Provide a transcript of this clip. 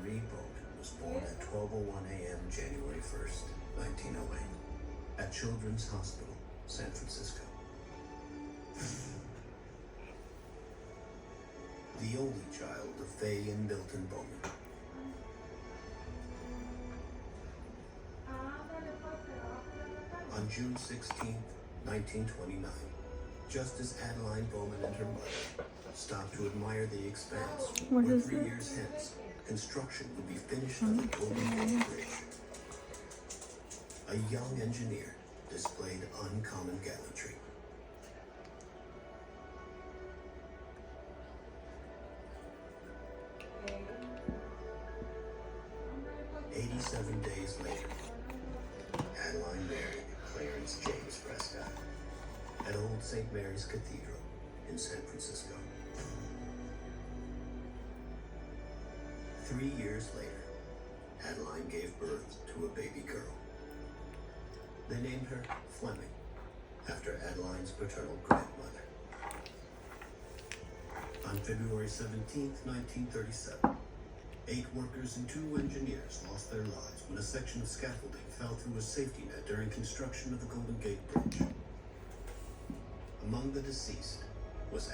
Marie Bowman was born at 12:01 a.m. January 1st, 1908, at Children's Hospital, San Francisco. The only child of Faye and Milton Bowman. On June 16, 1929, just as Adeline Bowman and her mother stopped to admire the expanse What where is 3 it? years hence, construction would be finished on the Golden Gate Bridge. A young engineer displayed uncommon gallantry. "87 days later, Adeline married Clarence James Prescott at Old St. Mary's Cathedral in San Francisco. 3 years later, Adeline gave birth to a baby girl. They named her Fleming, after Adeline's paternal grandmother. On February 17, 1937, 8 workers and 2 engineers lost their lives when a section of scaffolding fell through a safety net during construction of the Golden Gate Bridge. Among the deceased was